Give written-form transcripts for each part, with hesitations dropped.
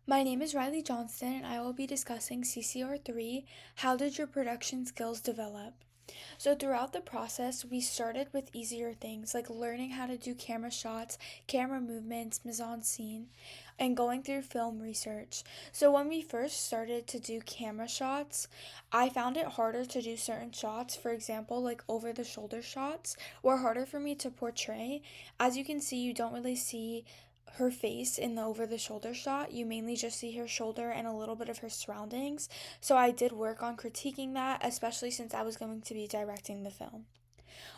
My name is Riley Johnston, and I will be discussing CCR3. How did your production skills develop? So, throughout the process, we started with easier things like learning how to do camera shots, camera movements, mise en scene, and going through film research. So, when we first started to do camera shots, I found it harder to do certain shots. For example, like over the shoulder shots were harder for me to portray. As you can see, you don't really see her face in the over the shoulder shot. You mainly just see her shoulder and a little bit of her surroundings. So I did work on critiquing that, especially since I was going to be directing the film.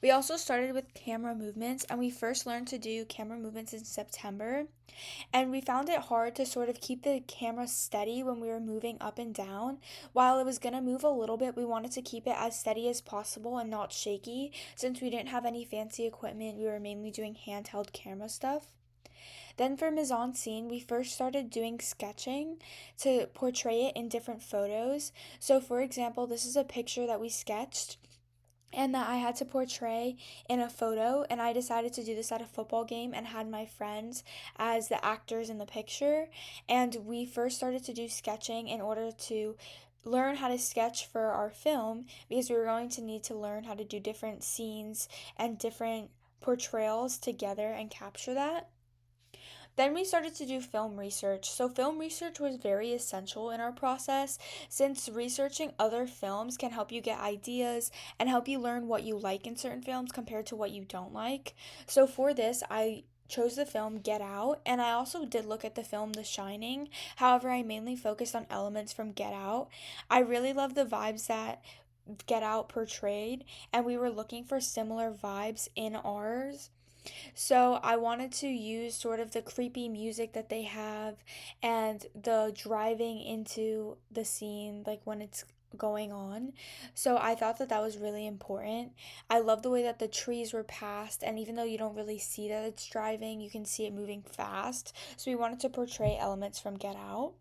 We also started with camera movements, and we first learned to do camera movements in September. And we found it hard to sort of keep the camera steady when we were moving up and down. While it was going to move a little bit, we wanted to keep it as steady as possible and not shaky. Since we didn't have any fancy equipment, we were mainly doing handheld camera stuff. Then for mise en scene, we first started doing sketching to portray it in different photos. So, for example, this is a picture that we sketched and that I had to portray in a photo, and I decided to do this at a football game and had my friends as the actors in the picture. And we first started to do sketching in order to learn how to sketch for our film because we were going to need to learn how to do different scenes and different portrayals together and capture that. Then we started to do film research. So, film research was very essential in our process since researching other films can help you get ideas and help you learn what you like in certain films compared to what you don't like. So, for this, I chose the film Get Out, and I also did look at the film The Shining. However, I mainly focused on elements from Get Out. I really love the vibes that Get Out portrayed, and we were looking for similar vibes in ours. So I wanted to use sort of the creepy music that they have and the driving into the scene, like when it's going on. So I thought that that was really important. I love the way that the trees were passed, and even though you don't really see that it's driving, you can see it moving fast. So we wanted to portray elements from Get Out.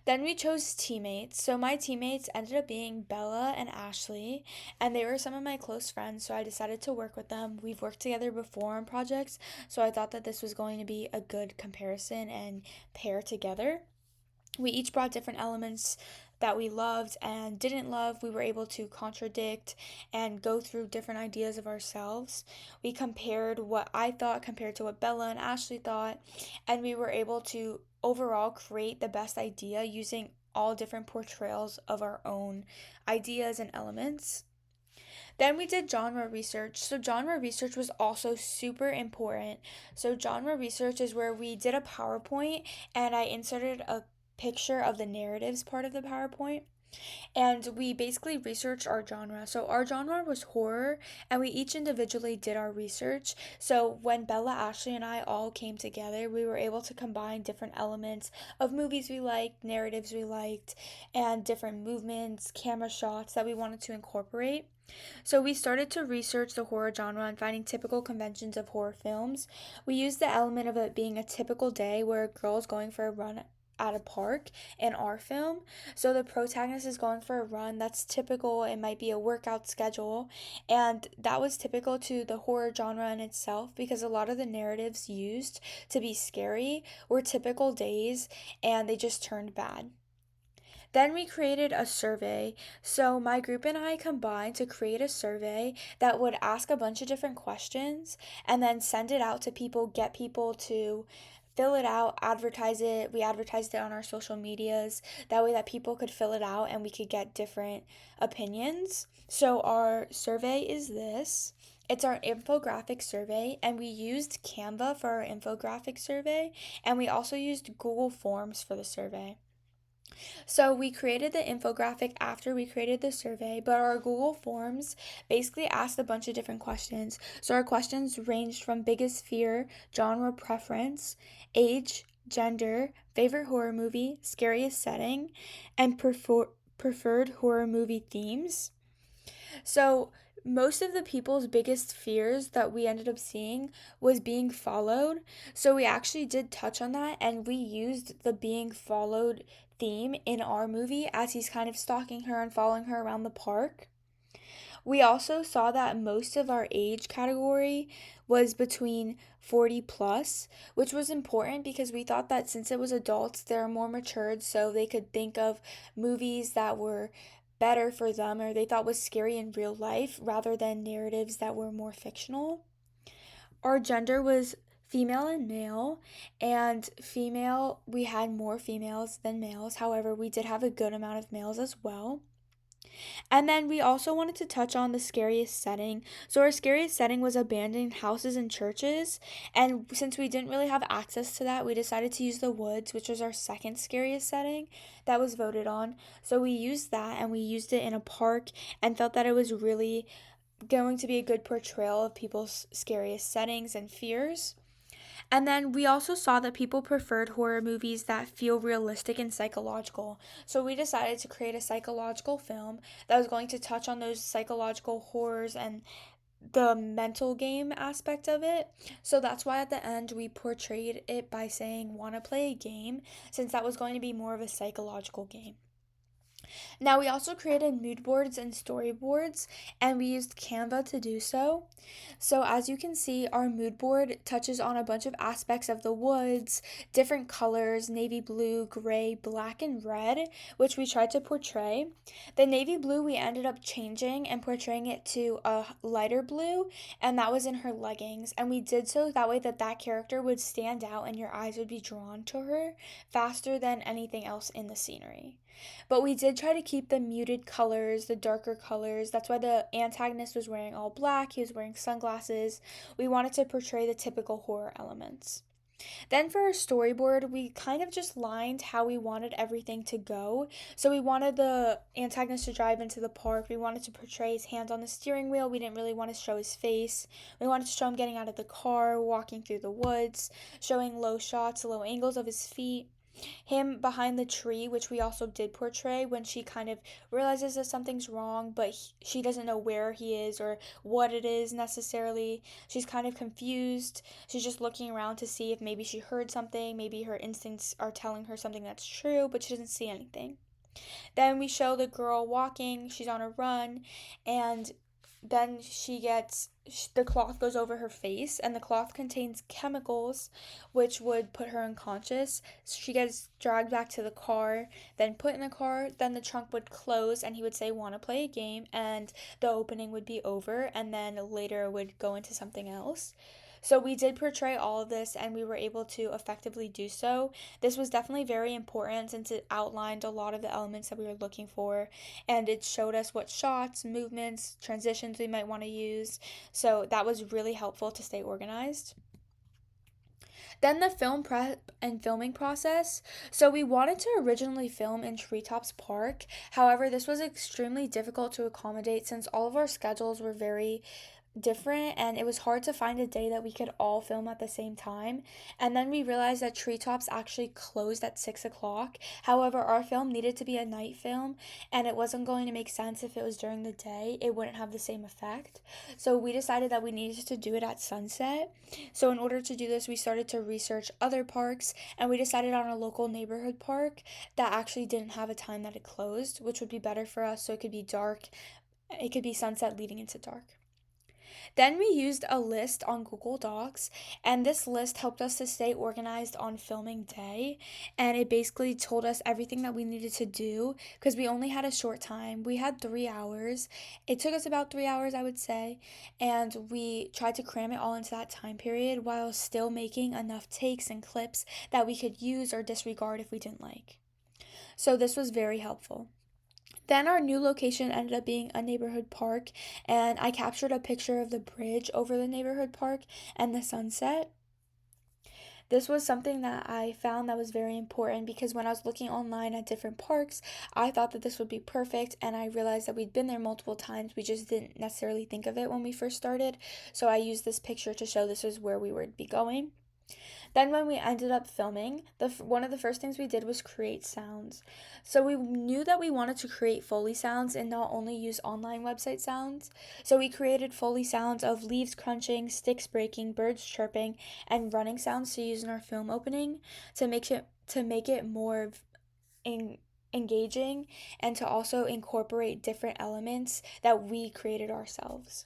Then we chose teammates. So my teammates ended up being Bella and Ashley, and they were some of my close friends, so I decided to work with them. We've worked together before on projects, so I thought that this was going to be a good comparison and pair together. We each brought different elements that we loved and didn't love. We were able to contradict and go through different ideas of ourselves. We compared what I thought compared to what Bella and Ashley thought, and we were able to overall create the best idea using all different portrayals of our own ideas and elements. Then we did genre research. So, genre research was also super important. So, genre research is where we did a PowerPoint and I inserted a picture of the narratives part of the PowerPoint. And we basically researched our genre. So our genre was horror, and we each individually did our research. So when Bella, Ashley, and I all came together, we were able to combine different elements of movies we liked, narratives we liked, and different movements, camera shots that we wanted to incorporate. So we started to research the horror genre and finding typical conventions of horror films. We used the element of it being a typical day where a girl is going for a run at a park in our film. So the protagonist is going for a run. That's typical. It might be a workout schedule. And that was typical to the horror genre in itself because a lot of the narratives used to be scary were typical days and they just turned bad. Then we created a survey. So my group and I combined to create a survey that would ask a bunch of different questions and then send it out to people, get people to fill it out, advertise it. We advertised it on our social medias. That way that people could fill it out and we could get different opinions. So our survey is this. It's our infographic survey, and we used Canva for our infographic survey, and we also used Google Forms for the survey. So we created the infographic after we created the survey, but our Google Forms basically asked a bunch of different questions. So our questions ranged from biggest fear, genre preference, age, gender, favorite horror movie, scariest setting, and preferred horror movie themes. So, most of the people's biggest fears that we ended up seeing was being followed. So, we actually did touch on that and we used the being followed theme in our movie as he's kind of stalking her and following her around the park. We also saw that most of our age category was between 40 plus, which was important because we thought that since it was adults, they're more matured, so they could think of movies that were better for them or they thought was scary in real life rather than narratives that were more fictional. Our gender was female and male, and female, we had more females than males. However, we did have a good amount of males as well. And then we also wanted to touch on the scariest setting. So, our scariest setting was abandoned houses and churches. And since we didn't really have access to that, we decided to use the woods, which was our second scariest setting that was voted on. So, we used that and we used it in a park and felt that it was really going to be a good portrayal of people's scariest settings and fears. And then we also saw that people preferred horror movies that feel realistic and psychological. So we decided to create a psychological film that was going to touch on those psychological horrors and the mental game aspect of it. So that's why at the end we portrayed it by saying, "Want to play a game?" since that was going to be more of a psychological game. Now, we also created mood boards and storyboards, and we used Canva to do so. So, as you can see, our mood board touches on a bunch of aspects of the woods, different colors navy blue, gray, black, and red, which we tried to portray. The navy blue we ended up changing and portraying it to a lighter blue, and that was in her leggings. And we did so that way that character would stand out and your eyes would be drawn to her faster than anything else in the scenery. But we did try to keep the muted colors, the darker colors. That's why the antagonist was wearing all black, he was wearing sunglasses. We wanted to portray the typical horror elements. Then for our storyboard, we kind of just lined how we wanted everything to go. So we wanted the antagonist to drive into the park. We wanted to portray his hands on the steering wheel. We didn't really want to show his face. We wanted to show him getting out of the car, walking through the woods, showing low shots, low angles of his feet. Him behind the tree, which we also did portray when she kind of realizes that something's wrong, but she doesn't know where he is or what it is necessarily. She's kind of confused. She's just looking around to see if maybe she heard something, maybe her instincts are telling her something that's true, but she doesn't see anything. Then we show the girl walking, she's on a run, and then the cloth goes over her face, and the cloth contains chemicals which would put her unconscious. So she gets dragged back to the car, then put in the car, then the trunk would close, and he would say, "Want to play a game?" And the opening would be over, and then later would go into something else. So we did portray all of this and we were able to effectively do so. This was definitely very important since it outlined a lot of the elements that we were looking for and it showed us what shots, movements, transitions we might want to use. So that was really helpful to stay organized. Then the film prep and filming process. So we wanted to originally film in Treetops Park. However, this was extremely difficult to accommodate since all of our schedules were very different and it was hard to find a day that we could all film at the same time. And then we realized that Treetops actually closed at 6 o'clock. However, our film needed to be a night film and it wasn't going to make sense if it was during the day, it wouldn't have the same effect. So we decided that we needed to do it at sunset. So in order to do this, we started to research other parks and we decided on a local neighborhood park that actually didn't have a time that it closed, which would be better for us so it could be dark. It could be sunset leading into dark. Then we used a list on Google Docs, and this list helped us to stay organized on filming day. And it basically told us everything that we needed to do because we only had a short time. We had 3 hours. It took us about 3 hours, I would say, and we tried to cram it all into that time period while still making enough takes and clips that we could use or disregard if we didn't like. So this was very helpful. Then our new location ended up being a neighborhood park, and I captured a picture of the bridge over the neighborhood park and the sunset. This was something that I found that was very important because when I was looking online at different parks, I thought that this would be perfect, and I realized that we'd been there multiple times. We just didn't necessarily think of it when we first started. So I used this picture to show this was where we would be going. Then when we ended up filming, one of the first things we did was create sounds. So we knew that we wanted to create Foley sounds and not only use online website sounds. So we created Foley sounds of leaves crunching, sticks breaking, birds chirping, and running sounds to use in our film opening to make it more engaging and to also incorporate different elements that we created ourselves.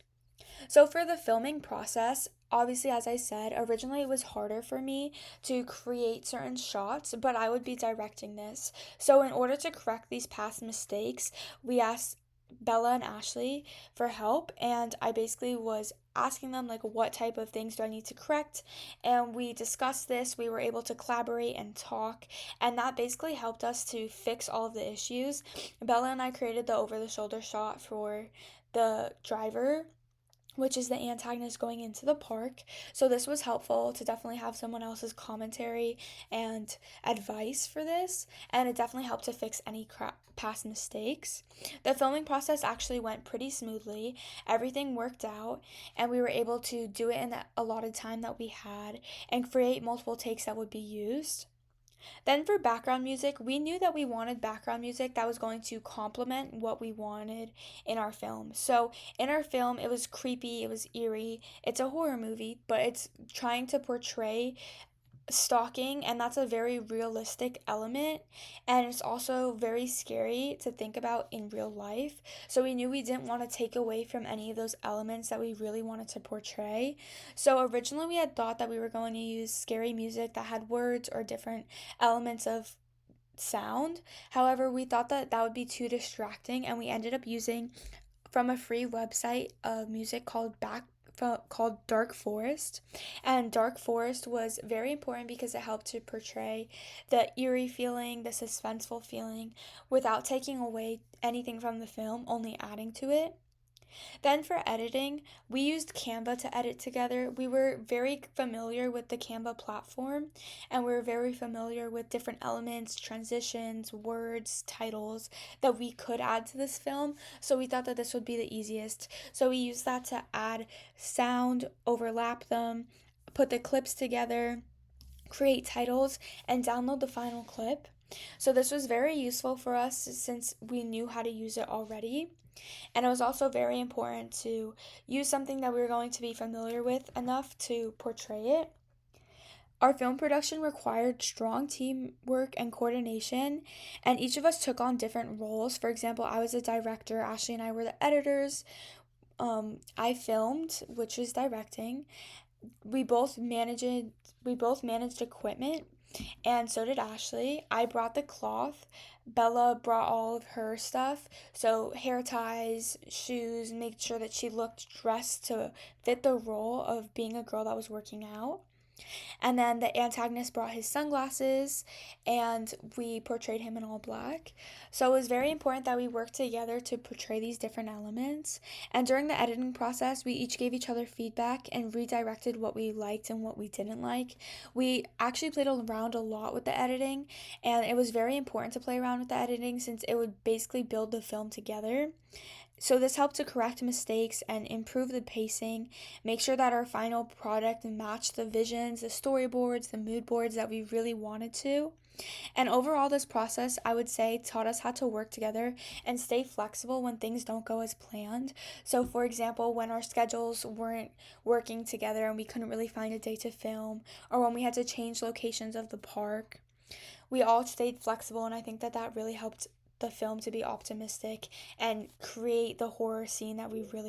So, for the filming process, obviously, as I said, originally it was harder for me to create certain shots, but I would be directing this. So, in order to correct these past mistakes, we asked Bella and Ashley for help, and I basically was asking them like what type of things do I need to correct, and we discussed this. We were able to collaborate and talk, and that basically helped us to fix all of the issues. Bella and I created the over the shoulder shot for the driver, which is the antagonist going into the park. So this was helpful to definitely have someone else's commentary and advice for this, and it definitely helped to fix any past mistakes. The filming process actually went pretty smoothly. Everything worked out, and we were able to do it in the allotted time that we had and create multiple takes that would be used. Then for background music, we knew that we wanted background music that was going to complement what we wanted in our film. So in our film, it was creepy, it was eerie. It's a horror movie, but it's trying to portray stalking, and that's a very realistic element, and it's also very scary to think about in real life. So we knew we didn't want to take away from any of those elements that we really wanted to portray. So originally we had thought that we were going to use scary music that had words or different elements of sound. However, we thought that that would be too distracting, and we ended up using from a free website of music called Dark Forest. And Dark Forest was very important because it helped to portray the eerie feeling, the suspenseful feeling, without taking away anything from the film, only adding to it. Then for editing, we used Canva to edit together. We were very familiar with the Canva platform, and we were very familiar with different elements, transitions, words, titles that we could add to this film. So we thought that this would be the easiest. So we used that to add sound, overlap them, put the clips together, create titles, and download the final clip. So this was very useful for us since we knew how to use it already. And it was also very important to use something that we were going to be familiar with enough to portray it. Our film production required strong teamwork and coordination, and each of us took on different roles. For example, I was a director, Ashley and I were the editors. I filmed, which was directing. We both managed we both managed equipment, and so did Ashley. I brought the cloth. Bella brought all of her stuff, so hair ties, shoes, make sure that she looked dressed to fit the role of being a girl that was working out. And then the antagonist brought his sunglasses, and we portrayed him in all black. So it was very important that we worked together to portray these different elements. And during the editing process, we each gave each other feedback and redirected what we liked and what we didn't like. We actually played around a lot with the editing, and it was very important to play around with the editing since it would basically build the film together. So this helped to correct mistakes and improve the pacing, make sure that our final product matched the visions, the storyboards, the mood boards that we really wanted to. And overall, this process, I would say, taught us how to work together and stay flexible when things don't go as planned. So, for example, when our schedules weren't working together and we couldn't really find a day to film, or when we had to change locations of the park, we all stayed flexible, and I think that that really helped the film to be optimistic and create the horror scene that we really